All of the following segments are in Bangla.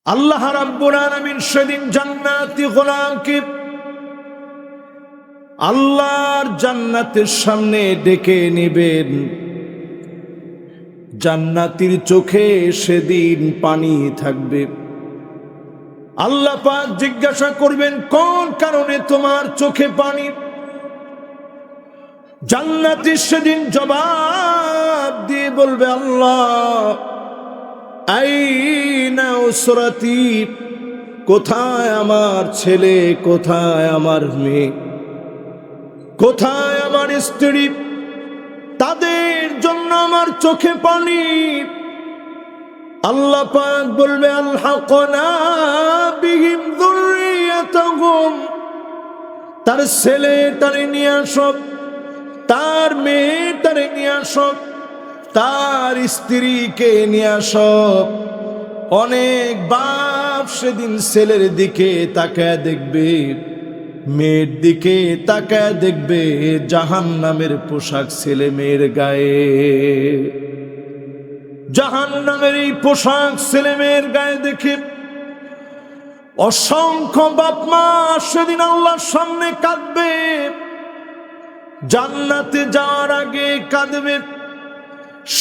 আল্লাহ রাব্বুল আলামিন সেদিন জান্নাতি গোলামকে আল্লাহর জান্নাতের সামনে ডেকে নেবেন। জান্নাতীর চোখে সেদিন পানি থাকবে। আল্লাহ পাক জিজ্ঞাসা করবেন, কোন কারণে তোমার চোখে পানি? জান্নাতী সেদিন জবাব দিয়ে বলবে, আল্লাহ আইনা উসরাতি, কোথায় আমার ছেলে, কোথায় আমার মেয়ে, কোথায় আমার স্ত্রী? তাদের জন্য আমার চোখে পানি। আল্লাহ পাক বলবে, আলহাকনা বিহিম যুররিয়াতাহুম, তার ছেলে তারে নিয়ে আসো, তার মেয়ে তারে নিয়ে আসো, তার স্ত্রীকে নিয়ে আসো। অনেক বাপ সেদিন ছেলের দিকে তাকায় দেখবে, মেয়ের দিকে তাকায় দেখবে জাহান্নামের পোশাক ছেলে মেয়ের গায়ে। জাহান্নামের এই পোশাক ছেলে মেয়ের গায়ে দেখে অসংখ্য বাপ মা সেদিন আল্লাহর সামনে কাঁদবে। জান্নাতে যাওয়ার আগে কাঁদবে।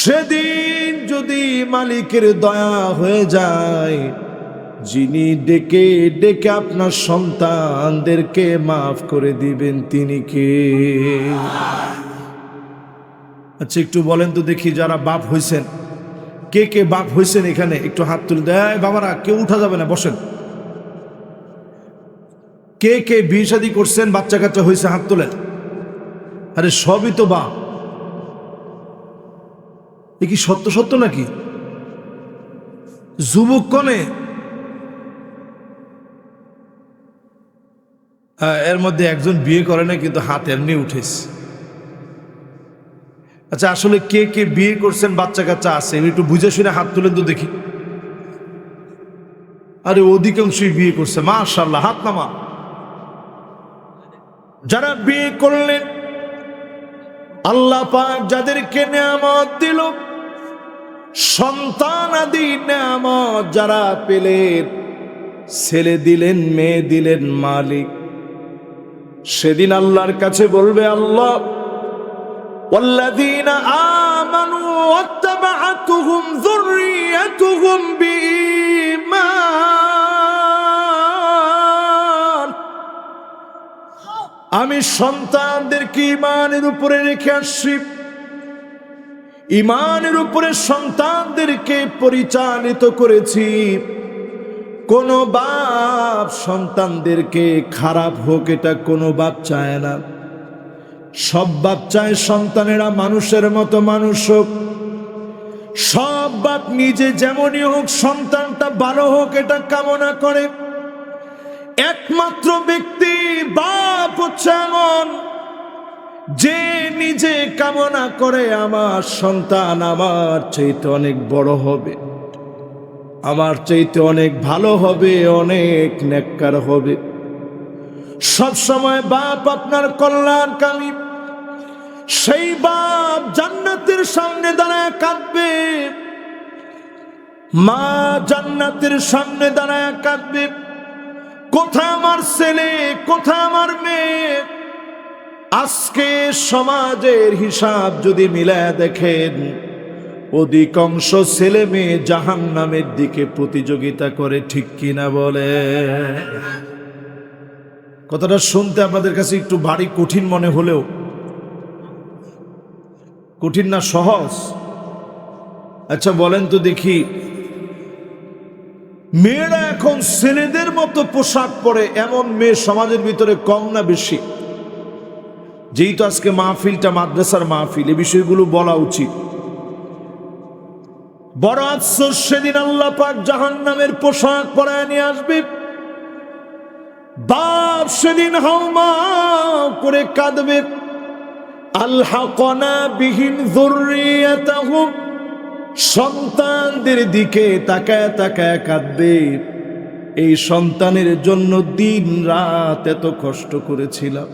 সেদিন যদি মালিকের দয়া হয়ে যায়, যিনি ডেকে ডেকে আপনার সন্তানদেরকে মাফ করে দিবেন, তিনি কে? আচ্ছা একটু বলেন তো দেখি, যারা বাপ হয়েছেন, কে কে বাপ হয়েছেন এখানে একটু হাত তুলে দেয়। বাবারা কেউ উঠা যাবে না, বসেন। কে কে বিয়ে শাদী করছেন, বাচ্চা কাচ্চা হয়েছে, হাত তোলেন। আরে সবই তো বাপ। এ কি সত্য সত্য নাকি? যুবক কনে এর মধ্যে একজন বিয়ে করে না, কিন্তু হাত এমনি উঠেছে। আচ্ছা আসলে কে কে বিয়ে করছেন, বাচ্চা কাচ্চা আছে, একটু বুঝে শুনে হাত তুলেন তো দেখি। আরে অধিকাংশই বিয়ে করছে, মাশাআল্লাহ, হাত নামা। যারা বিয়ে করলেন, আল্লাহ পাক যাদেরকে নেয়ামত দিল, সন্তান আদি নেয়ামত যারা পেলেন, ছেলে দিলেন মেয়ে দিলেন মালিক, সেদিন আল্লাহর কাছে বলবে, আল্লাহ ওয়াল্লাযীনা আমানু ওয়াত্তাবা'আতুহুম যুররিয়াতুহুম বিঈমান, আমি সন্তানদেরকে ঈমানের উপরে রেখে আসছি, ঈমানের উপরে সন্তানদেরকে পরিচালিত করেছি। কোন বাপ সন্তানদেরকে খারাপ হোক, এটা কোনো বাপ চায় না। সব বাপ চায় সন্তানেরা মানুষের মতো মানুষ হোক। সব বাপ নিজে যেমনই হোক, সন্তানটা ভালো হোক, এটা কামনা করে। একমাত্র ব্যক্তি বাপ হচ্ছে এমন, যে নিজে কামনা করে আমার সন্তান আমার চাইতে অনেক বড় হবে, আমার চাইতে অনেক ভালো হবে, অনেক নেককার হবে। সব সময় বাপ আপনার কল্যাণকামী। সেই বাপ জান্নাতের সামনে দাঁড়ায় কাঁদবে, মা জান্নাতের সামনে দাঁড়ায় কাঁদবে, কোথায় আমার ছেলে, কোথায় আমার মেয়ে? আজকে সমাজের হিসাব যদি মিলায় দেখেন, অধিকাংশ ছেলে মেয়ে জাহান্নামের দিকে প্রতিযোগিতা করে, ঠিক কিনা বলে? কথাটা শুনতে আপনাদের কাছে একটু ভারী কঠিন মনে হলেও, কঠিন না সহজ? আচ্ছা বলেন তো দেখি, মেয়েরা এখন ছেলেদের মতো পোশাক পরে এমন মেয়ে সমাজের ভিতরে কম না বেশি? যেহেতু আজকে মাহফিলটা মাদ্রাসার মাহফিল, এই বিষয়গুলো বলা উচিত। বড় আফসোস, সেদিন আল্লাহ পাক জাহান্নামের পোশাক পরায় নিয়ে আসবে। বাপ সেদিন হাউমাউ করে কাঁদবে, আলহাকনা বিহিম যুররিয়াতাহুম, সন্তানদের দিকে তাকায় তাকায় কাঁদবে। এই সন্তানের জন্য দিন রাত এত কষ্ট করেছিলাম,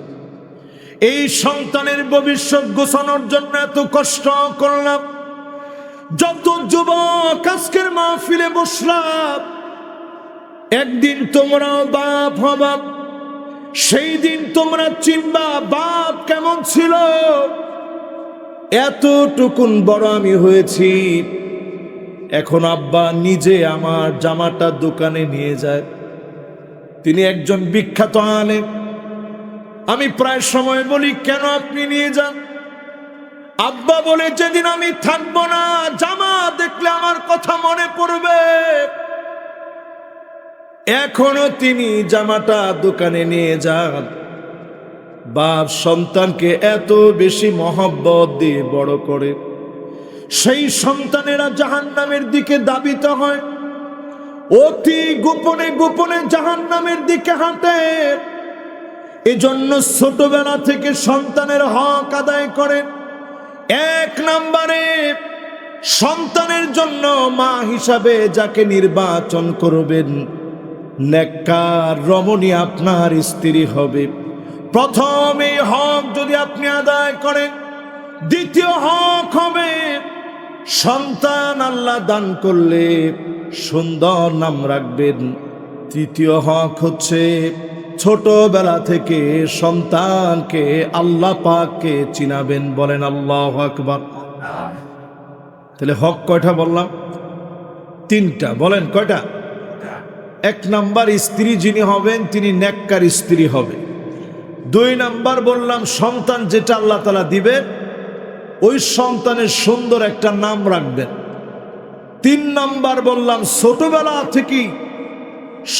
এই সন্তানের ভবিষ্যৎ গোছানোর জন্য এত কষ্ট করলাম। যত যুবক আজকের মাহফিলে বসলাম, একদিন তোমরাও বাপ হবা, সেই দিন তোমরা চিনবা বাপ কেমন ছিল। এতটুকুন বড় আমি হয়েছি, এখন আব্বা নিজে আমার জামাটা দোকানে নিয়ে যায়। তিনি একজন বিখ্যাত আলেম। আমি প্রায় সময় বলি, কেন আপনি নিয়ে যান? আব্বা বলে, যেদিন আমি থাকবো না, জামা দেখলে আমার কথা মনে পড়বে। এখনো তিনি জামাটা দোকানে নিয়ে যান। বাপ সন্তানকে এত বেশি মহব্বত দিয়ে বড় করে, সেই সন্তানেরা জাহান্নামের দিকে ধাবিত হয়, অতি গোপনে গোপনে জাহান্নামের দিকে হাঁটে। এজন্য ছোটবেলা থেকে সন্তানের হক আদায় করেন। এক নম্বরে সন্তানের জন্য মা হিসাবে যাকে নির্বাচন করবেন, নেককার রমণী আপনার স্ত্রী হবে। প্রথম এই হক যদি আপনি আদায় করেন, দ্বিতীয় হক হবে সন্তান আল্লাহ দান করলে সুন্দর নাম রাখবেন। তৃতীয় হক হচ্ছে ছোটবেলা থেকে সন্তানকে আল্লাহ পাককে চিনাবেন। বলেন আল্লাহু আকবার। তাহলে হক কয়টা বললাম? তিনটা। বলেন কয়টা? এক নাম্বার, স্ত্রী যিনি হবেন তিনি নেককার স্ত্রী হবে। দুই নাম্বার বললাম, সন্তান যেটা আল্লাহ তাআলা দিবেন ওই সন্তানের সুন্দর একটা নাম রাখবেন। তিন নাম্বার বললাম, ছোটবেলা থেকেই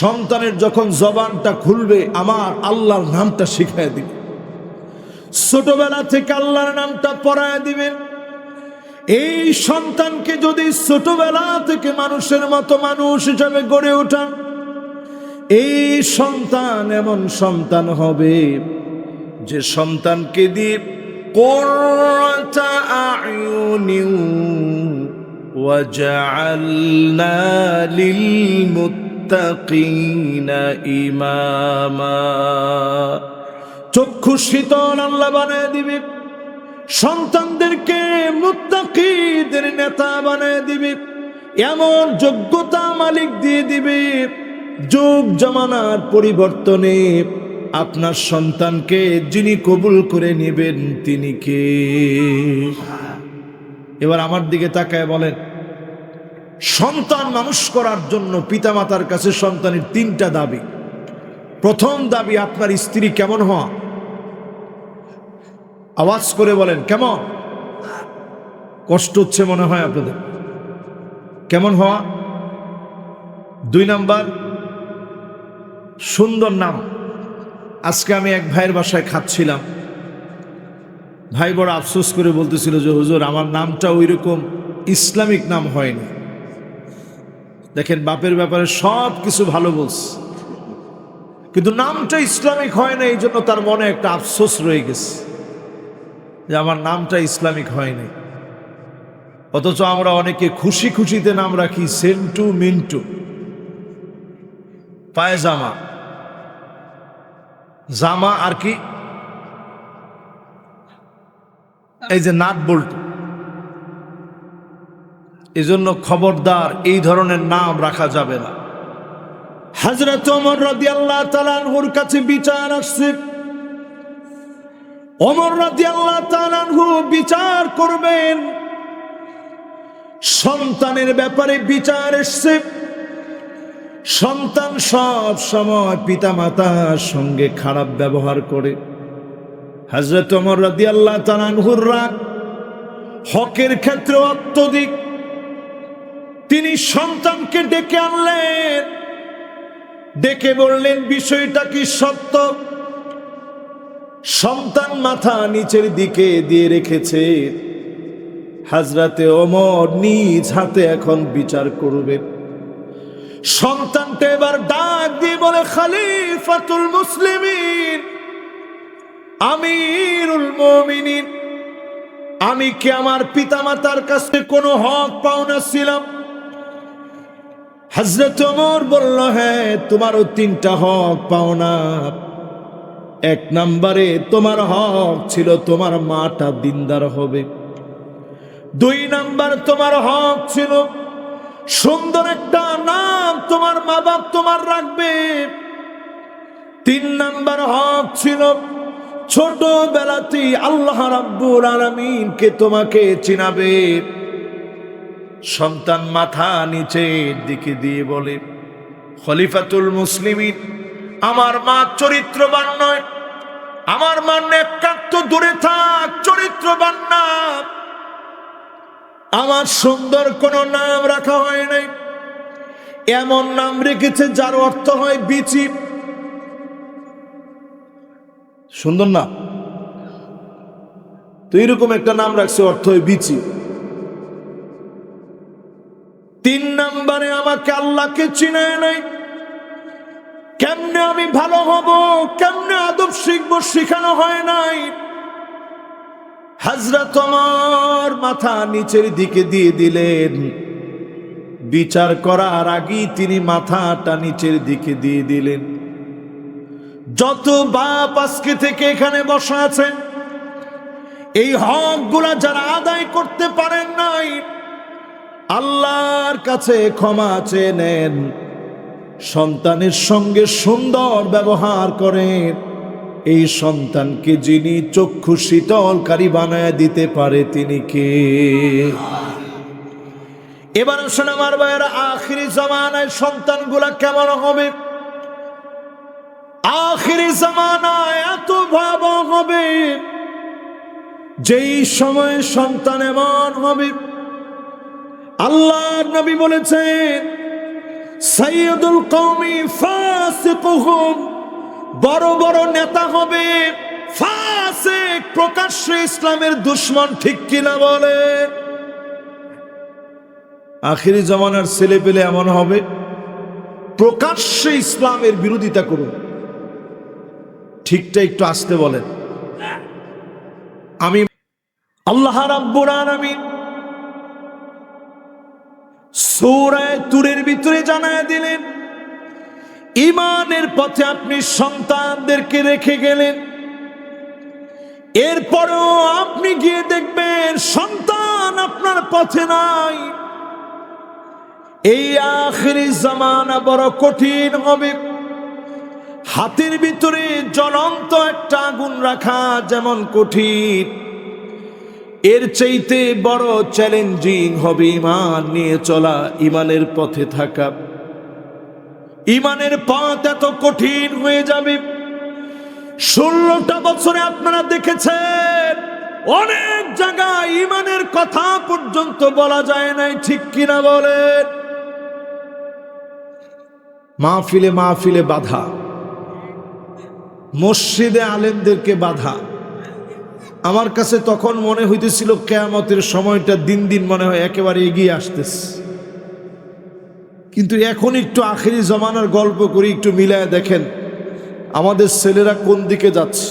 সন্তানের যখন জবানটা খুলবে আমার আল্লাহর নামটা শিখায় দিবে। ছোটবেলা থেকে আল্লাহর নামটা পড়ায় দিবেন। এই সন্তানকে যদি ছোটবেলা থেকে মানুষের মতো মানুষ হিসাবে গড়ে ওঠান, এই সন্তান এমন সন্তান হবে যে সন্তানকে দিয়ে কুররাতা আয়ুনিন ওয়াজআলনা লিল মুত্তাকিনা ইমামা, চক্ষু শীতল আল্লাহ বানায় দিবে। সন্তানদেরকে মুত্তাকিদের নেতা বানায় দিবে, এমন যোগ্যতা মালিক দিয়ে দিবে। যুগ জামানার পরিবর্তনে আপনার সন্তানকে যিনি কবুল করে নেবেন তিনি কে? এবার আমার দিকে তাকায় বলেন, সন্তান মানুষ করার জন্য পিতামাতার কাছে সন্তানের তিনটা দাবি। প্রথম দাবি, আপনার স্ত্রী কেমন হওয়া। আওয়াজ করে বলেন, কেমন? কষ্ট হচ্ছে মনে হয় আপনাদের। কেমন হওয়া? দুই নাম্বার, সুন্দর নাম। আজকে আমি এক ভাইয়ের বাসায় খাচ্ছিলাম, ভাই বড় আফসোস করে বলতেছিল যে হুজুর আমার নামটা ওই রকম ইসলামিক নাম হয়নি। দেখেন, বাপের ব্যাপারে সব কিছু ভালো বলছে, কিন্তু নামটা ইসলামিক হয় না। এই জন্য তার মনে একটা আফসোস রয়ে গেছে যে আমার নামটা ইসলামিক হয়নি। অথচ আমরা অনেকে খুশি খুশিতে নাম রাখি, সেন্টু, মিন্টু, পায়জামা, জামা, আর কি এই যে নাট বল্টু। এজন্য খবরদার এই ধরনের নাম রাখা যাবে না। হযরত ওমর রাদিয়াল্লাহু তাআলা আনহুর কাছে বিচার আসছে। ওমর রাদিয়াল্লাহু তাআলা আনহু বিচার করবেন, সন্তানের ব্যাপারে বিচার এসছে। সন্তান সব সময় পিতামাতার সঙ্গে খারাপ ব্যবহার করে। হযরত ওমর রাদিয়াল্লাহু তাআলা আনহুর রাগ হকের ক্ষেত্রে অত্যধিক। তিনি সন্তানকে ডেকে আনলেন, ডেকে বললেন, বিষয়টা কি সত্য? সন্তান মাথা নিচের দিকে দিয়ে রেখেছে। হযরতে ওমর নিজ হাতে এখন বিচার করবে। সন্তানটা এবার ডাক দিয়ে বলে, খলিফাতুল মুসলিমিন, আমিরুল মুমিনিন, আমি কি আমার পিতামাতার কাছে কোনো হক পাওনা ছিলাম? হযরত ওমর বলল, হ্যাঁ, তোমারও তিনটা হক পাওনা। এক নম্বরে তোমার হক ছিল তোমার মাটা দিনদার হবে। দুই নাম্বার তোমার হক ছিল সুন্দর একটা নাম তোমার মা বাপ তোমার রাখবে। 3 নাম্বার হক ছিল ছোটবেলাতেই আল্লাহ রাব্বুল আলামিনকে তোমাকে চিনাবে। সন্তান মাথা নিচের দিকে দিয়ে বলে, খলিফাতুল মুসলিমিন, আমার মা চরিত্রবান নয়, আমার মা নেককার, তো দূরে থাক, চরিত্রবান না। আমার সুন্দর কোন নাম রাখা হয় নাই, এমন নাম রেখেছে যার অর্থ হয় বিচি। সুন্দর না? তো এরকম একটা নাম রাখছে, অর্থ হয় বিচি। 3 নাম্বারে আমাকে আল্লাহকে চিনায় নাই। কেমনে আমি ভালো হব, কেমনে আদব শিখবো, শিখানো হয় নাই। হযরত ওমর মাথা নিচের দিকে দিয়ে দিলেন। বিচার করার আগেই তিনি মাথাটা নিচের দিকে দিয়ে দিলেন। যত বাপ আজকে থেকে এখানে বসা আছেন, এই হকগুলা যারা আদায় করতে পারেন নাই, আল্লাহর কাছে ক্ষমা চেয়ে নেন। সন্তানের সঙ্গে সুন্দর ব্যবহার করেন। এই সন্তানকে যিনি চক্ষু শীতলকারী বানায় দিতে পারে তিনি কে? এবার আসেন আমার ভাইয়েরা, আখিরি জামানায় সন্তানগুলা কেমন হবে? আখিরি জামানায় এত ভয়াবহ হবে, যেই সময় সন্তান এমন হবে, আল্লাহর নবী বলেছেন, সাইয়্যিদুল কওমি ফাসিকুহুম, বড় বড় নেতা হবে ফাসিক, প্রকাশ্যে ইসলামের দুশমন। ঠিক কিনা বলে? আখিরি জামানার ছেলে পেলে এমন হবে, প্রকাশ্যে ইসলামের বিরোধিতা করুন। ঠিকটা একটু আসতে বলেন। আমি আল্লাহ রাব্বুল আলামিন সূরা তুরের ভিতরে জানায় দিলেন, ঈমানের পথে আপনি সন্তানদেরকে রেখে গেলেন, এরপরেও আপনি গিয়ে দেখবেন সন্তান আপনার পথে নাই। এই আখিরি জামানা বড় কঠিন হবে। হাতের ভিতরে জ্বলন্ত একটা আগুন রাখা যেমন কঠিন, এর চাইতে বড় চ্যালেঞ্জিং হবে ঈমান নিয়ে চলা, ঈমানের পথে থাকা। ঈমানের পথ এত কঠিন হয়ে যাবে। 16টা বছরে আপনারা দেখেছেন অনেক জায়গায় ঈমানের কথা পর্যন্ত বলা যায় নাই। ঠিক কিনা বলেন? মাহফিলে মাহফিলে বাধা, মসজিদে আলেমদেরকে বাধা। আমার কাছে তখন মনে হইতেছিল কিয়ামতের সময়টা দিন দিন মনে হয় একেবারে এগিয়ে আসতেছে। কিন্তু এখন একটু আখিরি জামানার গল্প করি, একটু মিলায় দেখেন আমাদের ছেলেরা কোন দিকে যাচ্ছে।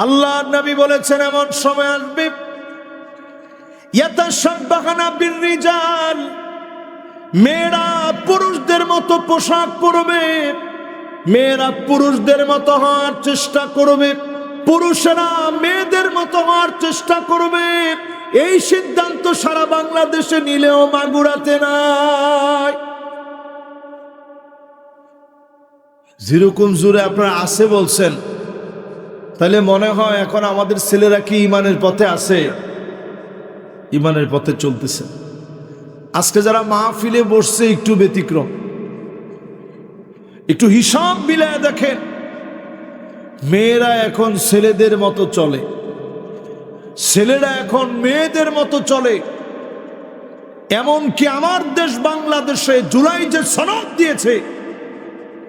আল্লাহর নবী বলেছেন, এমন সময় আসবে ইয়াতাশাব্বাহুনা বির-রিজাল, মেয়েরা পুরুষদের মতো পোশাক পরবে, মেয়েরা পুরুষদের মতো হওয়ার চেষ্টা করবে, পুরুষেরা মেয়েদের মতো হওয়ার চেষ্টা করবে। এই সিদ্ধান্ত সারা বাংলাদেশে নিলেও মাগুরাতে নাই। যেরকম জোরে আপনারা আছে বলছেন, তাহলে মনে হয় এখন আমাদের ছেলেরা কি ঈমানের পথে আছে? ঈমানের পথে চলতেছে। আজকে যারা মাহফিলে বসছে একটু ব্যতিক্রম। একটু হিসাব মিলায় দেখেন, মেয়েরা এখন ছেলেদের মতো চলে, ছেলেরা এখন মেয়েদের মতো চলে। এমনকি আমার দেশ বাংলাদেশে জুলাই যে সনদ দিয়েছে,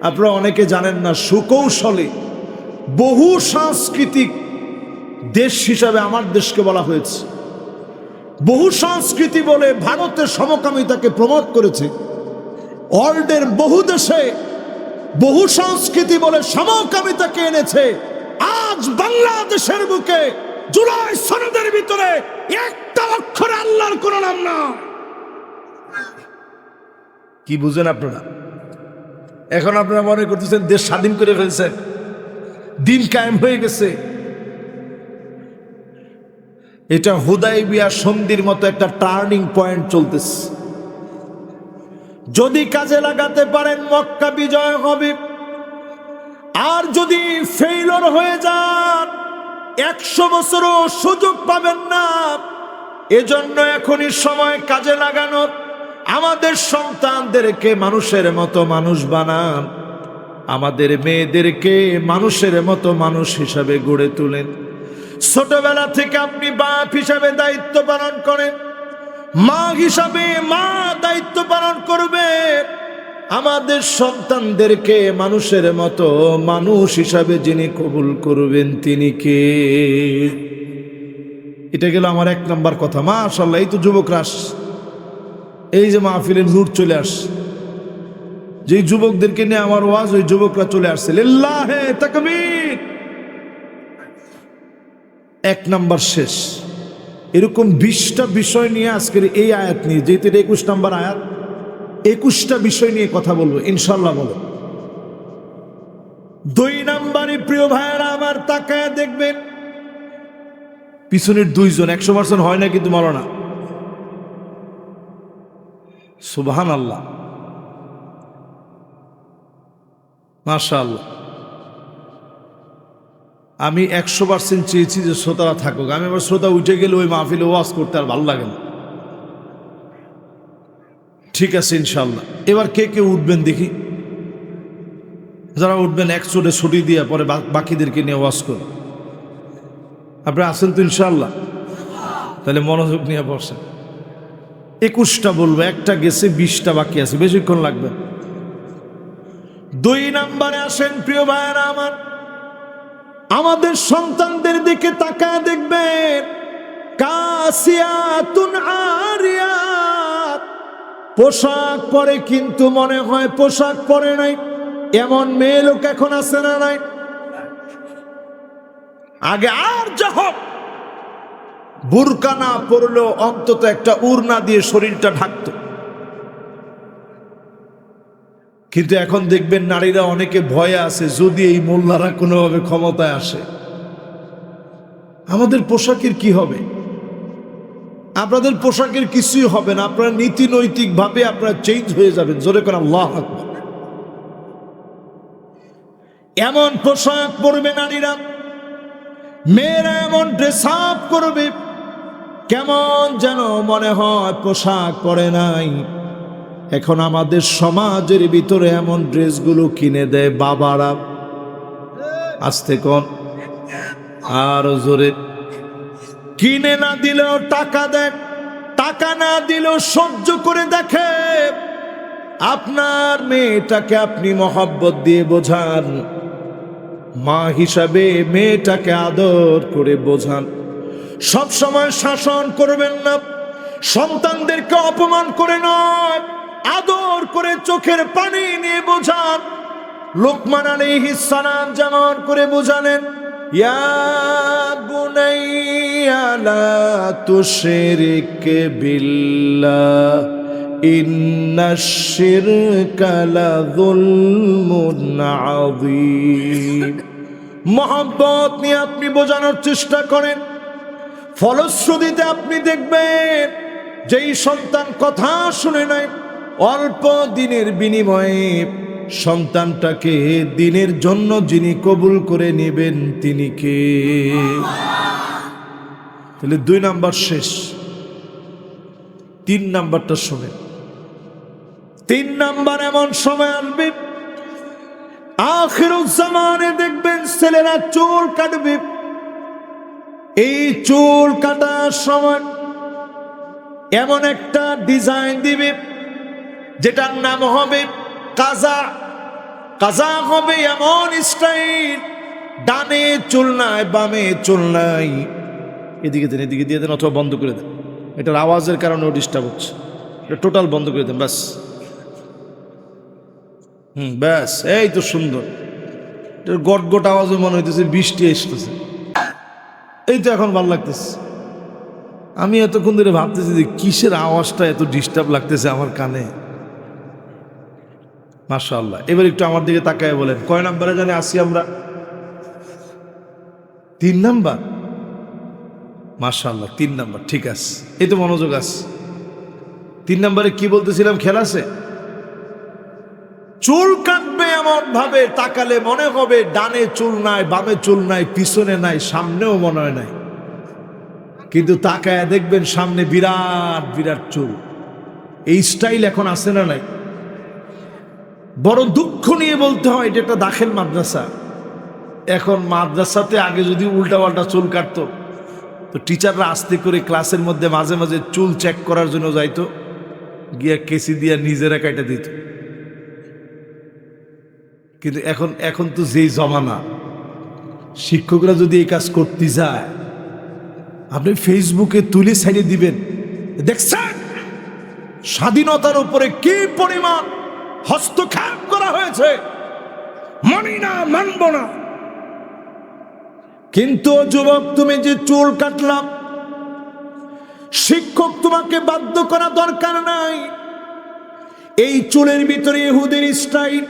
আপনারা অনেকে জানেন না, সুকৌশলে বহু সাংস্কৃতিক দেশ হিসাবে আমার দেশকে বলা হয়েছে। বহু সংস্কৃতি বলে ভারতের সমকামিতাকে প্রমোট করেছে। ওয়ার্ল্ডের বহু দেশে বহু সংস্কৃতি বলে সমকামিতাকে এনেছে। আজ বাংলাদেশের বুকে জুলাই সনদের ভিতরে একটা অক্ষরে আল্লাহর কোন নাম না। কি বুঝেন আপনারা? এখন আপনারা মনে করতেছেন দেশ স্বাধীন করে ফেলছেন, দিন কায়েম হয়ে গেছে। এটা হুদাইবিয়া সন্ধির মতো একটা টার্নিং পয়েন্ট চলতেছে। যদি কাজে লাগাতে পারেন মক্কা বিজয় হবে, আর যদি ফেইলর হয়ে যান 100 বছরও সুযোগ পাবেন না। এজন্য এখনই সময় কাজে লাগানোর। আমাদের সন্তানদেরকে মানুষের মতো মানুষ বানান, আমাদের মেয়েদেরকে মানুষের মতো মানুষ হিসাবে গড়ে তোলেন। ছোটবেলা থেকে আপনি বাপ হিসাবে দায়িত্ব পালন করেন, মা হিসাবে মা দায়িত্ব পালন করবে। আমাদের সন্তানদেরকে মানুষের মতো মানুষ হিসাবে যিনি কবুল করবেন তিনি কে? এটা গেল আমার 1 নম্বর কথা। মাশাআল্লাহ, এই তো যুবকরা আসছে, এই যে মাহফিলের নূর চলে আসছে। যে যুবকদেরকে নিয়ে আমার ওয়াজ, ওই যুবকরা চলে আসছে। লিল্লাহে তাকবীর। 1 নম্বর শেষ। এরকম 20টা বিষয় নিয়ে আজকের এই আয়াত নিয়ে, যেহেতু 21 নম্বর আয়াত, 21টা বিষয় নিয়ে কথা বলবো ইনশাল্লাহ। বলো 2 নম্বরে প্রিয় ভাইয়েরা আমার, তাকায় দেখবেন পিছনের 2 জন 100% হয় না কিন্তু মাওলানা, সুবহানাল্লাহ, মাশাআল্লাহ। আমি 100% চেয়েছি যে শ্রোতারা থাকুক। আমি আবার শ্রোতা উঠে গেলে ওই মাহফিলে ওয়াজ করতে আর ভালো লাগে না। ঠিক আছে ইনশাল্লাহ। এবার কে কে উঠবেন দেখি, যারা উঠবেন 1 চোটে ছুটি দিয়ে পরে বাকিদেরকে নিয়ে ওয়াজ করুন। আপনি আসেন তো ইনশাল্লাহ? তাহলে মনোযোগ নিয়ে বসেন। 21টা বলবো, একটা গেছে, 20টা বাকি আছে, বেশিক্ষণ লাগবে। 2 নম্বরে আসেন প্রিয় ভাইয়েরা আমার, আমাদের সন্তানদের দিকে তাকায় দেখবেন কাসিয়াতুন আরিয়াত, পোশাক পরে কিন্তু মনে হয় পোশাক পরে নাই, এমন মেয়ে লোক এখন আছে না নাই? আগে আর যা হোক বুরকা না পরলেও অন্তত একটা উড়না দিয়ে শরীরটা ঢাকতো, কিন্তু এখন দেখবেন নারীরা অনেকে ভয়ে আছে, যদি এই মোল্লারা কোনোভাবে ক্ষমতায় আসে আমাদের পোশাকের কি হবে? আপনাদের পোশাকের কিছুই হবে না, আপনারা নীতি নৈতিক ভাবে আপনারা চেঞ্জ হয়ে যাবেন। জোরে করে আল্লাহু আকবার। এমন পোশাক পরবে নারীরা, মেয়েরা এমন ড্রেস আপ করবে, কেমন যেন মনে হয় পোশাক পরে নাই। এখন আমাদের সমাজের ভিতরে এমন ড্রেসগুলো কিনে দেয় বাবারা, আস্তে কোন আর জোরে, কিনে না দিলেও টাকা দেয়, টাকা না দিলেও সহ্য করে দেখে। আপনার মেয়েটাকে আপনি মহব্বত দিয়ে বোঝান, মা হিসাবে মেয়েটাকে আদর করে বোঝান। সব সময় শাসন করবেন না, সন্তানদেরকে অপমান করে নয়, আদর করে চোখের পানি নিয়ে বোঝান। লোকমান আলাইহিস সালাম যেমন করে বোঝালেন, ইয়া বুনাইয়া লা তুশরিক বিল্লাহ ইন্নাশ শিরকা লাযুলমুন আযীম। মহব্বত নিয়ে আপনি বোঝানোর চেষ্টা করেন, ফলশ্রুতিতে আপনি দেখবেন যেই সন্তান কথা শুনে নাই, অল্প দিনের বিনিময়ে সন্তানটাকে দিনের জন্য যিনি কবুল করে নেবেন তিনি কে? তাহলে 2 নাম্বার শেষ। 3 নাম্বারটা শোনেন। 3 নাম্বার এমন সময় আসবে আখিরুজ জামানে, দেখবেন ছেলেরা চুল কাটবে। এই চুল কাটার সময় এমন একটা ডিজাইন দিবে যেটার নাম হবে কাজা। কাজা হবে এমন স্টাইল, ডানে চুল নাই, বামে চুল নাই, এদিকে দেন, এদিকে দিয়ে দেন, অথবা বন্ধ করে দেন। এটার আওয়াজের কারণে ডিস্টার্ব হচ্ছে, এটা টোটাল বন্ধ করে দেন ব্যাস। ব্যাস, এই তো সুন্দর। এটার গট গট আওয়াজে মনে হইতেছে বৃষ্টি আসতেছে। এই তো এখন ভালো লাগতেছে। আমি এতক্ষণ ধরে ভাবতেছি যে কিসের আওয়াজটা এত ডিস্টার্ব লাগতেছে আমার কানে। মাশাআল্লাহ। এবার একটু আমার দিকে তাকায় বলেন, কয় নাম্বারে জানে আসি আমরা? 3 নাম্বার। মাশাআল্লাহ, 3 নাম্বার। ঠিক আছে, এই তো মনোযোগ আছে। 3 নাম্বারে কি বলতেছিলাম? খেয়াল আছে? চুল কাটবে এমন ভাবে তাকালে মনে হবে ডানে চুল নাই, বামে চুল নাই, পিছনে নাই, সামনেও মনে হয় নাই, কিন্তু তাকায় দেখবেন সামনে বিরাট বিরাট চুল। এই স্টাইল এখন আছে না নাই? বড় দুঃখ নিয়ে বলতে হয় এটা একটা দাখিল মাদ্রাসা। এখন মাদ্রাসাতে আগে যদি উল্টা পাল্টা চুল কাটতো তো টিচাররা আস্তে করে ক্লাসের মধ্যে মাঝে মাঝে চুল চেক করার জন্য যাইতো, গিয়া কেসি দিয়া নিজেরা কাটা দিত। কিন্তু এখন তো যেই জমানা, শিক্ষকরা যদি এই কাজ করতে যায় আপনি ফেসবুকে তুলে ছাড়িয়ে দিবেন, দেখছেন স্বাধীনতার উপরে কি পরিমাণ হস্তক্ষেপ করা হয়েছে, মানি না, মানব না। কিন্তু যুবক, তুমি যে চুল কাটলাম, শিক্ষক তোমাকে বাধ্য করা দরকার নাই। এই চুলের ভিতরে ইহুদির স্টাইল,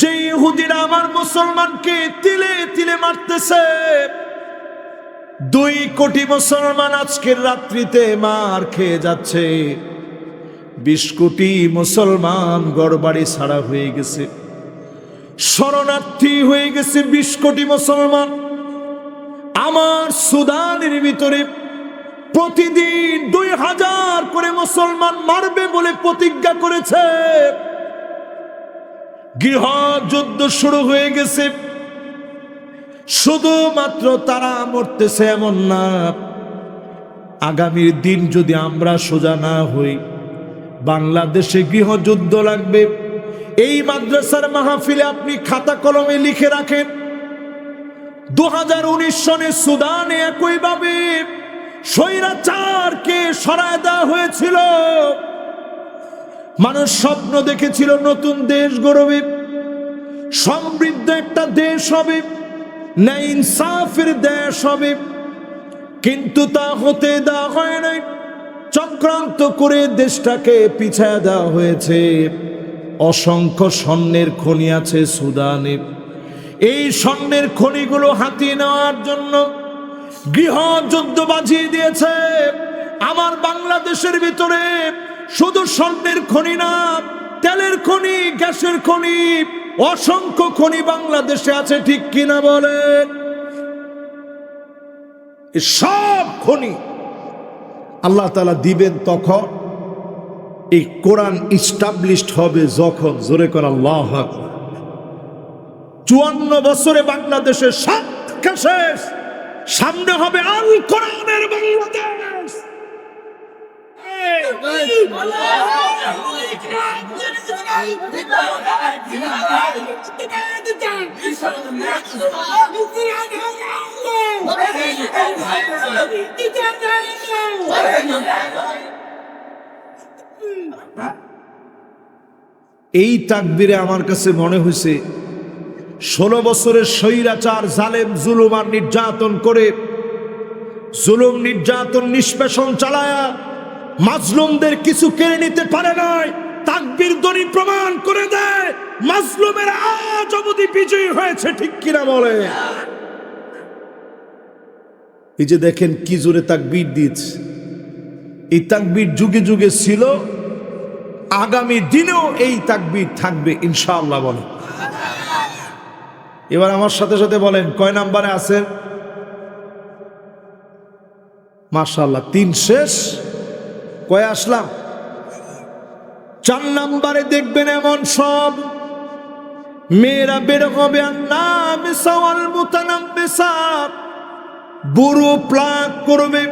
যে ইহুদিরা আমার মুসলমানকে তিলে তিলে মারতেছে। 2 কোটি মুসলমান আজকের রাত্রিতে মার খেয়ে যাচ্ছে। 20 কোটি মুসলমান ঘরবাড়ি ছাড়া হয়ে গেছে, শরণার্থী হয়ে গেছে 20 কোটি মুসলমান। আমার সুদানের ভিতরে প্রতিদিন 2000 করে মুসলমান মারবে বলে প্রতিজ্ঞা করেছে। গৃহযুদ্ধ শুরু হয়ে গেছে। শুধুমাত্র তারা মরতেছে এমন না, আগামীর দিন যদি আমরা সোজা না হই, বাংলাদেশে গৃহযুদ্ধ লাগবে। এই মাদ্রাসার মাহফিলে আপনি খাতা কলমে লিখে রাখেন, 2019 সনে সুদানে একইভাবে স্বৈরাচারকে সরায় দেওয়া হয়েছিল। মানুষ স্বপ্ন দেখেছিল নতুন দেশ গড়বে, সমৃদ্ধ একটা দেশ হবে, ন্যায় ইনসাফের দেশ হবে, কিন্তু তা হতে দেওয়া হয় নাই। চক্রান্ত করে দেশটাকে পিছায় দেওয়া হয়েছে। অসংখ্য স্বর্ণের খনি আছে সুদানে। এই স্বর্ণের খনিগুলো হাতিয়ে নেওয়ার জন্য গৃহযুদ্ধ বাজিয়ে দিয়েছে। আমার বাংলাদেশের ভিতরে শুধু স্বর্ণের খনি না, তেলের খনি, গ্যাসের খনি, অসংখ্য খনি বাংলাদেশে আছে, ঠিক কিনা বলেন? সব খনি আল্লাহ তাআলা দিবেন তখন এই কোরআন ইস্টাবলিশড হবে যখন। জোরে করে আল্লাহু আকবার। 54 বছরে বাংলাদেশের সব শেষ, সামনে হবে আল কোরআনের বাংলাদেশ। এই তাকবীরে আমার কাছে মনে হয়েছে 16 বছরের স্বৈরাচার জালেম জুলুম আর নির্যাতন করে, জুলুম নির্যাতন নিষ্পেষণ চালায়া মাজলুমদের কিছু কেড়ে নিতে পারে নাই। তাকবীর ধ্বনি প্রমাণ করে দেয় মাজলুমের আজ অবধি বিজয়ী হয়েছে, ঠিক কিনা বলে? এই যে দেখেন কি জোরে তাকবীর দিচ্ছে। এই তাকবীর যুগে যুগে ছিল, আগামী দিনেও এই তাকবীর থাকবে ইনশাআল্লাহ। বলে এবার আমার সাথে সাথে বলেন কয় নাম্বারে আছেন? মাশাআল্লাহ, 3 শেষ। কয় আসলাম? 4 নাম্বারে দেখবেন এমন সব মেয়েরা বের হবে, বুড়ো প্লাক করবে।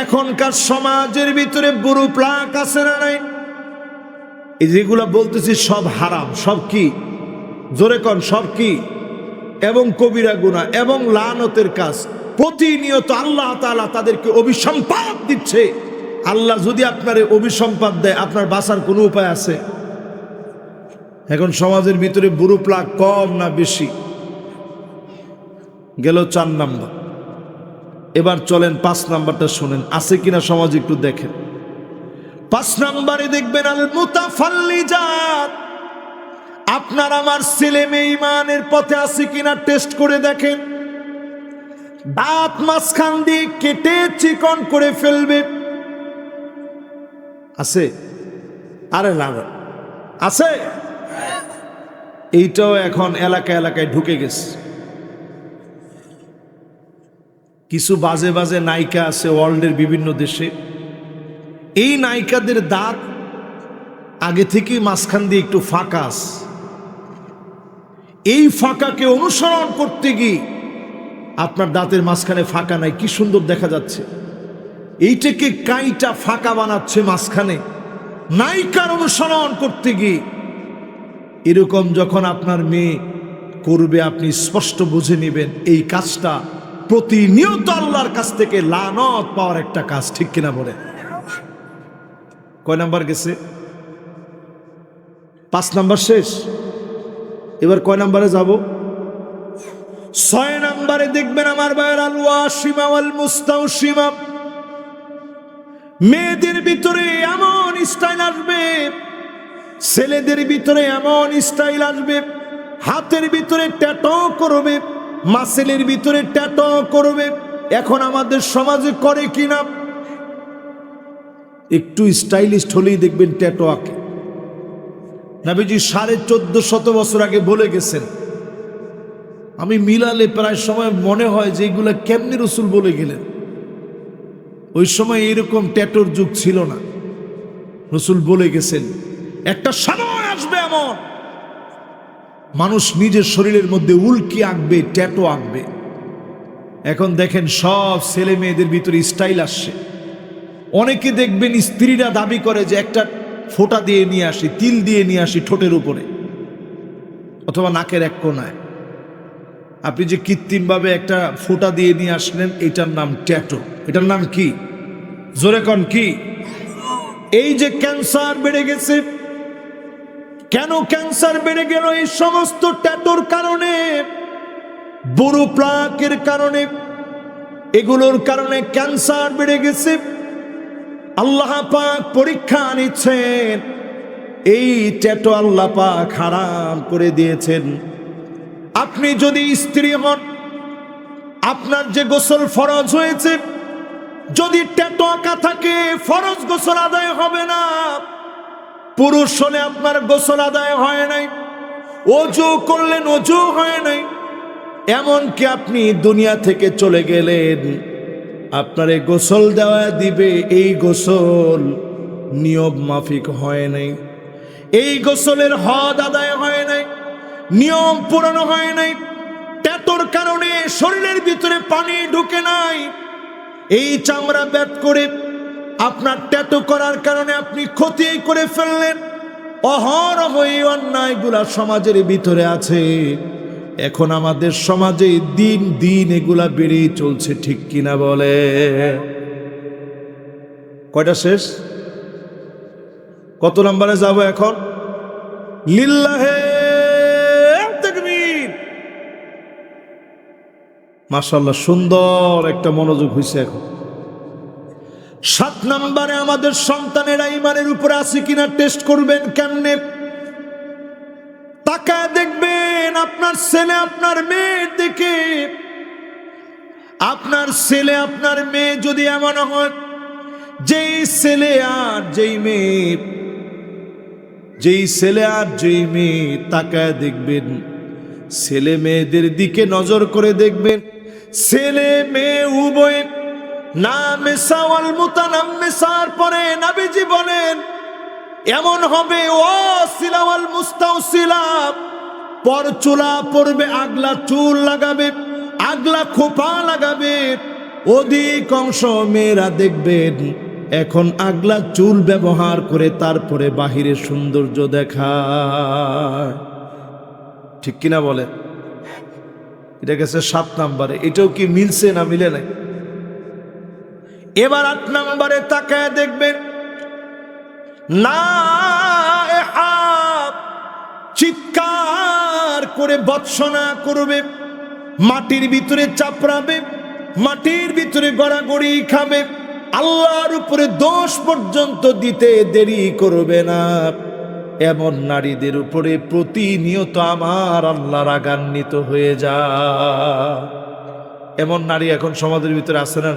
এখনকার সমাজের ভিতরে বুড়ো প্লাক আছে না নাই? এই যেগুলা বলতেছি সব হারাম। সব কি? জোরে কন, সব কি? এবং কবিরা গুনাহ এবং লানতের কাজ। প্রতিনিয়ত আল্লাহ তাআলা তাদেরকে অভিসম্পাদ দিচ্ছে। আল্লাহ যদি আপনারে অভিসম্পাদ দেয়, আপনার বাঁচার কোনো উপায় আছে? এখন সমাজের ভিতরে বুড়ো প্লাক কম না বেশি? গেল 4 নাম্বার। এবার চলেন 5 নাম্বারটা শুনেন, আছে কিনা সমাজে একটু দেখেন। 5 নাম্বারে দেখবেন আল মুতাফাল্লিজাত। আপনার আমার ছেলে মেয়ে ইমানের পথে আছে কিনা টেস্ট করে দেখেন। দাঁত মাঝখান দিয়ে কেটে চিকন করে ফেলবে, আছে? আরে না, আছে? এইটাও এখন এলাকায় এলাকায় ঢুকে গেছে। কিছু বাজে বাজে নায়িকা আছে ওয়ার্ল্ডের বিভিন্ন দেশে, এই নায়িকাদের দাঁত আগে থেকেই মাঝখান দিয়ে একটু ফাঁকা আছে। এই ফাঁকাকে অনুসরণ করতে গিয়ে আপনার দাঁতের মাঝখানে ফাঁকা নাই, কি সুন্দর দেখা যাচ্ছে। এইটাকে কাইটা ফাঁকা বানাচ্ছে মাঝখানে নায়িকার অনুসরণ করতে গিয়ে। এরকম যখন আপনার মেয়ে করবে, আপনি স্পষ্ট বুঝে নেবেন এই কাজটা প্রতিনিয়ত আল্লাহর কাছ থেকে লানত পাওয়ার একটা কাজ, ঠিক কিনা বলে? কয় নাম্বার গেছে? 5 নাম্বার শেষ। এবার কয় নাম্বারে যাব? 6 নাম্বারে দেখবেন আমার ভাইয়ের আল ওয়াসিমা ওয়াল মুস্তাওসিমা। মেয়েদের ভিতরে এমন স্টাইল আসবে, ছেলেদের ভিতরে এমন স্টাইল আসবে, হাতের ভিতরে ট্যাটু করবে, মাসেলের ভিতরে ট্যাটু করবে। এখন আমাদের সমাজে করে কিনা? একটু স্টাইলিস্ট হলেই দেখবেন ট্যাটু আঁকে। নবীজি 1450 বছর আগে বলে গেছেন। আমি মিলালে প্রায় সময় মনে হয় যে এগুলা কেমনি রসুল বলে গেলেন। ওই সময় এরকম ট্যাটুর যুগ ছিল না, রসুল বলে গেছেন একটা সময় আসবে এমন মানুষ নিজের শরীরের মধ্যে উল্কি আঁকবে, ট্যাটু আঁকবে। এখন দেখেন সব ছেলে মেয়েদের ভিতরে স্টাইল আসছে। অনেকে দেখবেন স্ত্রীরা দাবি করে যে একটা ফোঁটা দিয়ে নিয়ে আসি, তিল দিয়ে নিয়ে আসি ঠোঁটের উপরে অথবা নাকের এক কোনায়। আপনি যে কৃত্রিমভাবে একটা ফোঁটা দিয়ে নিয়ে আসলেন, এটার নাম ট্যাটু। এটার নাম কি? জোরে কন কি? এই যে ক্যান্সার বেড়ে গেছে, কেন ক্যান্সার বেড়ে গেল? এই সমস্ত ট্যাটুর কারণে, বুড়ো প্লাকের কারণে, এগুলোর কারণে ক্যান্সার বেড়ে গেছে। আল্লাহ পাক পরীক্ষা নিচ্ছেন। এই ট্যাটু আল্লাহ পাক হারাম করে দিয়েছেন। আপনি যদি স্ত্রী হন, আপনার যে গোসল ফরজ হয়েছে, যদি ট্যাটু আঁকা থাকে ফরজ গোসল আদায় হবে না। পুরুষ হলে আপনার গোসল আদায় হয় নাই, ওযু করলেন ওযু হয় নাই, এমনকি আপনি দুনিয়া থেকে চলে গেলেন, আপনারে গোসল দেওয়া দিবে, এই গোসল নিয়ম মাফিক হয় নাই, এই গোসলের হদ আদায় হয় নাই, নিয়ম পূরণ হয় নাই। ট্যাটুর কারণে শরীরের ভিতরে পানি ঢুকে নাই, এই চামড়া ব্যাট করে আপনার ট্যাটু করার কারণে আপনি ক্ষতি করে ফেললেন। অহরহ এই অন্যায়গুলা সমাজের ভিতরে আছে। এখন আমাদের সমাজে দিন দিন এগুলা বেড়েই চলছে, ঠিক কিনা বলে? কয়টা শেষ? কত নম্বরে যাব এখন? লিল্লাহে তাকবীর। মাশাআল্লাহ, সুন্দর একটা মনোযোগ হয়েছে এখন। 7 নম্বরে আমাদের সন্তানেরা ইমানের উপরে আছে কিনা টেস্ট করবেন। কেমনে? তাকায় দেখবেন আপনার ছেলে আপনার মেয়ের দিকে। আপনার ছেলে আপনার মেয়ে যদি এমন হয়, যেই ছেলে আর যেই মেয়ে তাকায় দেখবেন, ছেলে মেয়েদের দিকে নজর করে দেখবেন, ছেলে মেয়ে উভয় নামেসা ওয়াল মুতানাম্মিসার পরে নবীজি বলেন এমন হবে ওয়াসিলা ওয়াল মুস্তাওসিলা, পরচুলা পরবে, আগলা চুল লাগাবে, আগলা খোপা লাগাবে। অধিকাংশ মেয়েরা দেখবেন এখন আগলা চুল ব্যবহার করে তারপরে বাহিরে সৌন্দর্য দেখায়, ঠিক কিনা বলে? এটা গেছে 7 নম্বরে। এটাও কি মিলছে না মিলে নাই? এবার 8 নম্বরে তাকায় দেখবেন, নায়েহা, চিৎকার করে ভর্ৎসনা করবে, মাটির ভিতরে চাপড়াবে, মাটির ভিতরে গড়াগড়ি খাবে, আল্লাহর উপরে দোষ পর্যন্ত দিতে দেরি করবে না। এমন নারীদের উপরে প্রতিনিয়ত আমার আল্লাহ রাগান্বিত হয়ে যায়। এমন নারী এখন সমাজের ভিতরে আছে না?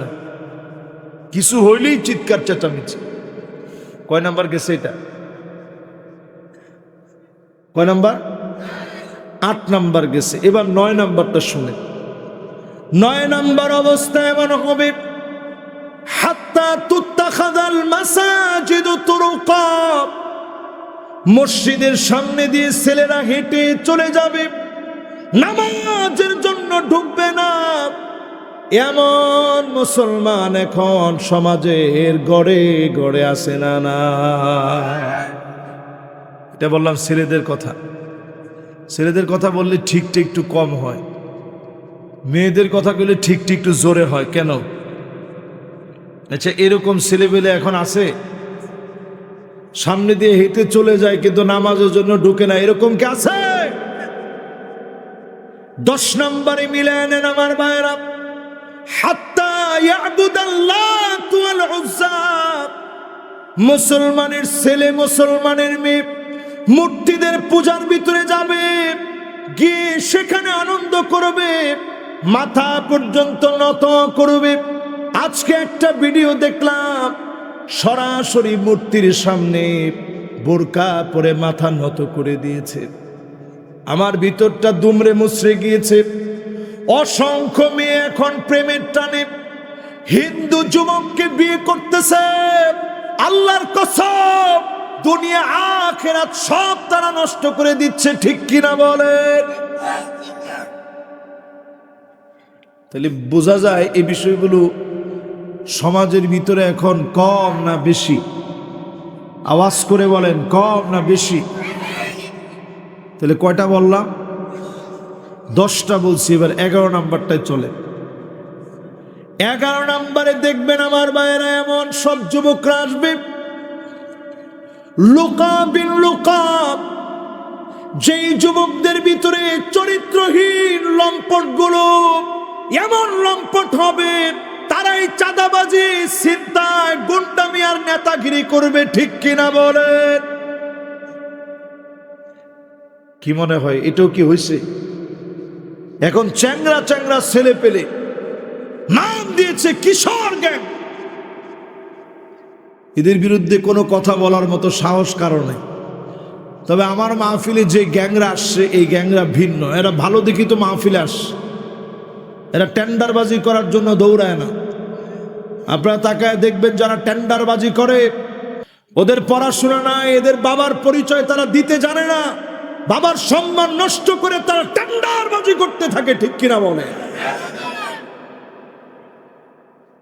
কিছু হইলেই চিৎকার চেঁচামেচি। কয় নাম্বার গেছে এটা? কয় নাম্বার? 8 নাম্বার গেছে, এবার 9 নাম্বারটা শুনে। 9 নাম্বার অবস্থা এমন হবে, হাত্তা তুত্তাখাযাল মাসাজিদু তুরুকা, মসজিদের সামনে দিয়ে ছেলেরা হেঁটে চলে যাবে, নামাজের জন্য ঢুকবে না। এমন মুসলমান এখন সমাজের গড়ে গড়ে আসে না। না, এটা বললাম ছেলেদের কথা। ছেলেদের কথা বললে ঠিকটা একটু কম হয়, মেয়েদের কথা বললে ঠিকটা একটু জোরে হয়। কেন? আচ্ছা, এরকম ছেলেবেলে এখন আছে, সামনে দিয়ে হেঁটে চলে যায় কিন্তু নামাজের জন্য ঢুকে না, এরকম কি আছে? 10 নম্বরে মিলায় নেন আমার ভাইরা, হাত্তা ইয়াবুদাল্লাহ ওয়াল উজ্জা, মুসলমানের ছেলে মুসলমানের মেয়ে মূর্তিদের পূজার ভিতরে যাবে, গিয়ে সেখানে আনন্দ করবে, মাথা পর্যন্ত নত করবে। আজকে একটা ভিডিও দেখলাম, সরাসরি মূর্তির সামনে বোরকা পরে মাথা নত করে দিয়েছে। আমার ভিতরটা দুমড়ে মুচড়ে গিয়েছে। অসংখ্য মেয়ে এখন প্রেমের টানে হিন্দু যুবককে বিয়ে করতেছে। আল্লাহর কসম, দুনিয়া আখিরাত সব তারা নষ্ট করে দিচ্ছে, ঠিক কিনা বলেন? তাহলে বোঝা যায় এই বিষয়গুলো সমাজের ভিতরে এখন কম না বেশি? আওয়াজ করে বলেন, কম না বেশি? তাহলে কয়টা বললাম? 10টা বলছি, এবার 11 নাম্বারটায় চলে। 11 নাম্বারে দেখবেন আমার ভাইয়েরা, এমন সব যুবকরা আসবে, লুকা বিন লুকা, যেই যুবকদের ভিতরে চরিত্রহীন লম্পট গুলো এমন লম্পট হবে, তারাই চাঁদাবাজি, ছিনতাই, গুন্ডামি আর নেতাগিরি করবে, ঠিক কিনা বলেন? কি মনে হয় এটাও কি হয়েছে? এখন চ্যাংরা চ্যাংরা ছেলে পেলে নাম দিয়েছে কিশোর গ্যাং। এদের বিরুদ্ধে কোনো কথা বলার মতো সাহস কারো নেই। তবে আমার মাহফিলে যে গ্যাংরা আসছে, এই গ্যাংরা ভিন্ন। এরা ভালো দেখি তো মাহফিলে আসছে, এরা টেন্ডারবাজি করার জন্য দৌড়ায় না। আপনারা তাকায় দেখবেন, যারা টেন্ডারবাজি করে ওদের পড়াশোনা নাই, এদের বাবার পরিচয় তারা দিতে জানে না, বাবার সম্মান নষ্ট করে তারা টেন্ডারবাজি করতে থাকে, ঠিক কিনা বলে?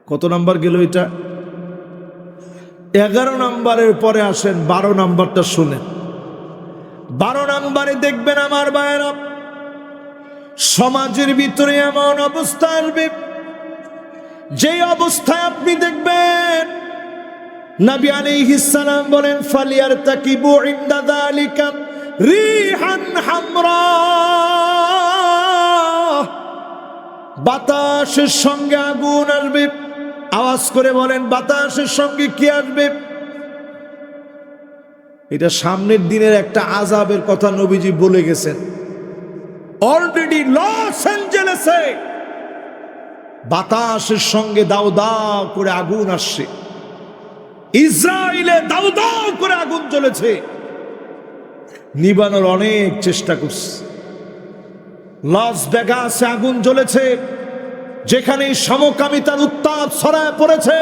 কত নাম্বার গেল এটা? 11 নাম্বারের পরে আসেন 12 নাম্বারটা শুনেন। 12 নাম্বারে দেখবেন আমার ভাইয়েরা, সমাজের ভিতরে এমন অবস্থা আসবে, যে অবস্থায় আপনি দেখবেন নবী আলাইহিস সালাম বলেন, ফালিয়ারতাকিবু ইনদা যালিকা রিহান হামরা, বাতাসের সঙ্গে আগুন আসবে। আওয়াজ করে বলেন, বাতাসের সঙ্গে কি আসবে? এটা সামনের দিনের একটা আযাবের কথা নবীজি বলে গেছেন। অলরেডি লস অ্যাঞ্জেলেসে বাতাসের সঙ্গে দাও দাও করে আগুন আসছে, ইসরায়েলে দাও দাও করে আগুন জ্বলেছে, নিবানোর অনেক চেষ্টা করছে। লস ভেগাসে আগুন জ্বলেছে, যেখানে সমকামিতার উত্তাপ ছড়ায় পড়েছে,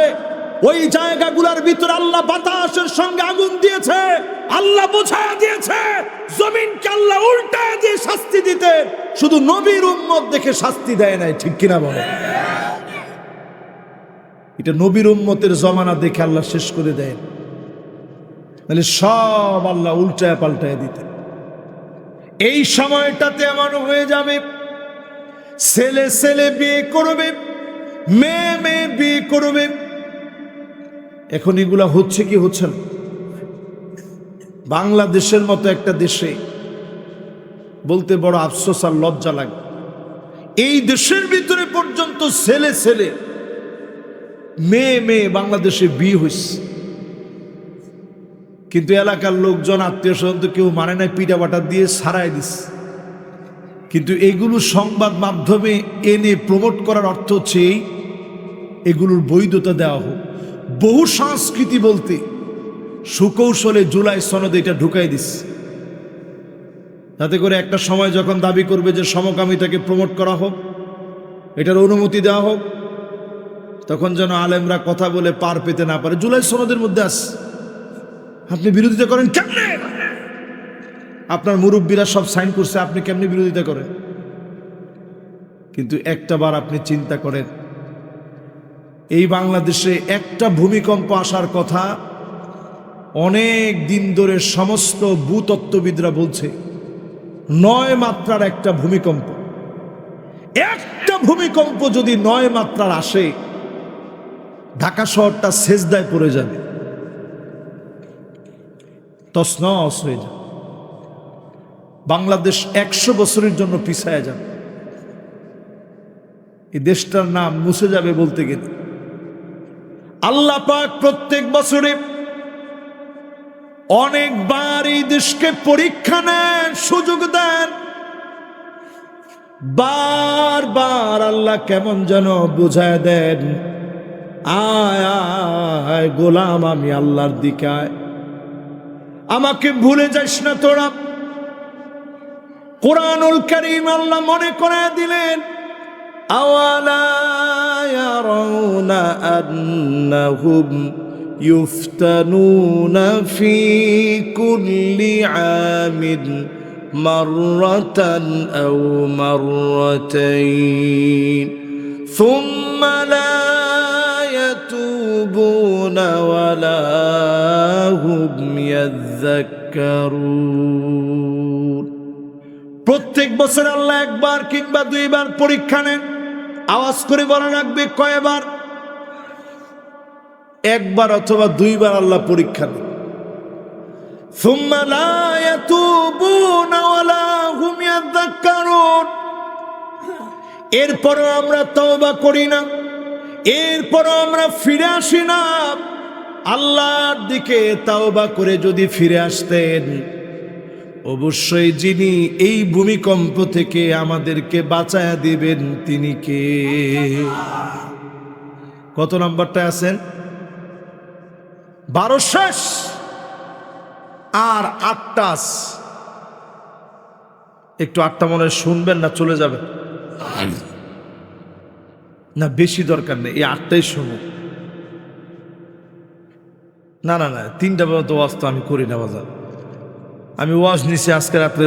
ওই জায়গাগুলোর ভিতরে আল্লাহ বাতাসের সঙ্গে আগুন দিয়েছে। আল্লাহ বোঝায় দিয়েছে, জমিনকে আল্লাহ উল্টায় দিয়ে শাস্তি দিতে, শুধু নবীর উম্মত দেখে শাস্তি দেয় নাই, ঠিক কিনা বলে? এটা নবীর উম্মতের জমানা দেখে আল্লাহ শেষ করে দেয়, তাহলে সব আল্লাহ উল্টায় পাল্টায় দিতে। এই সময়টাতে এমন হয়ে যাবে, ছেলে ছেলে বিয়ে করবে, মেয়ে মেয়ে বিয়ে করবে। এখন এগুলা হচ্ছে কি হচ্ছে না? বাংলাদেশের মতো একটা দেশে বলতে বড় আফসোস আর লজ্জা লাগে, এই দেশের ভিতরে পর্যন্ত ছেলে ছেলে মেয়ে মেয়ে বাংলাদেশে বিয়ে হয়েছে, কিন্তু এলাকার লোকজন, আত্মীয় স্বজন তো কেউ মানে না, পিঠা বাটা দিয়ে সারাই দিচ্ছে। কিন্তু এগুলো সংবাদ মাধ্যমে এনে প্রমোট করার অর্থ হচ্ছে এগুলোর বৈধতা দেওয়া হোক। বহু সংস্কৃতি বলতে সুকৌশলে জুলাই সনদে এটা ঢুকাই দিচ্ছে। তাতে করে একটা সময় যখন দাবি করবে যে সমকামিতাকে প্রমোট করা হোক, এটার অনুমতি দেওয়া হোক, তখন যেন আলেমরা কথা বলে পার পেতে না পারে। জুলাই সনদের মধ্যে আপনি বিরোধিতা করেন কেমনে? আপনার মুরব্বীরা সব সাইন করছে, আপনি কেমনে বিরোধিতা করেন? কিন্তু একটা বার আপনি চিন্তা করেন, এই বাংলাদেশে একটা ভূমিকম্প আসার কথা অনেক দিন ধরে সমস্ত ভূতত্ত্ববিদরা বলছে। 9 মাত্রার একটা ভূমিকম্প, একটা ভূমিকম্প যদি 9 মাত্রার আসে, ঢাকা শহরটা সেজদায় পড়ে যাবে, তছনছ হয়ে যাবে। বাংলাদেশ 100 বছরের জন্য পিছায়া যাবে। এই দেশটার নাম মুছে যাবে বলতে গেলে। আল্লাহ পাক প্রত্যেক বছরে অনেকবার এই দেশকে পরীক্ষা নেন, সুযোগ দেন। বারবার আল্লাহ কেমন যেন বুঝায় দেন, আয় আয় গোলাম, আমি আল্লাহর দিকে আয়, আমাকে ভুলে যাস না তোরা। কুরআনুল কারীম আল্লাহ মনে করায় দিলেন, আওয়ালা ইয়ারাউনা আন্নাহুম ইফতানুনা ফি কুল্লি আমিন মাররাতান আও মাররাতাইন সুম্মা লা ইয়াতুবুনা ওয়ালা হুম ইয়াযাক্কারুন। প্রত্যেক বছর আল্লাহ একবার কিংবা 2 বার পরীক্ষা নেন। আওয়াজ করে বলা লাগবে কয়বার? একবার অথবা 2 বার আল্লাহ পরীক্ষা নেন। সুম্মা লা ইয়াতুবুনা ওয়ালা হুম ইয়াযাক্কারুন। এরপরও আমরা তওবা করি না, এরপরও আমরা ফিরে আসি না। আল্লাহর দিকে তওবা করে যদি ফিরে আসতেন, অবশ্যই যিনি এই ভূমিকম্প থেকে আমাদেরকে বাঁচায়া দিবেন তিনি কে? কত নাম্বারটা আছেন? 12 শেষ, আর 8টা একটু 8টা মনে শুনবেন না চলে যাবেন না, বেশি দরকার নেই, এই 8টাই শুনুন। না না না, 3টা পর্যন্ত ওয়াজ তো আমি করি না বাজার। আমি ওয়াজ নিছি আজকে রাত্রে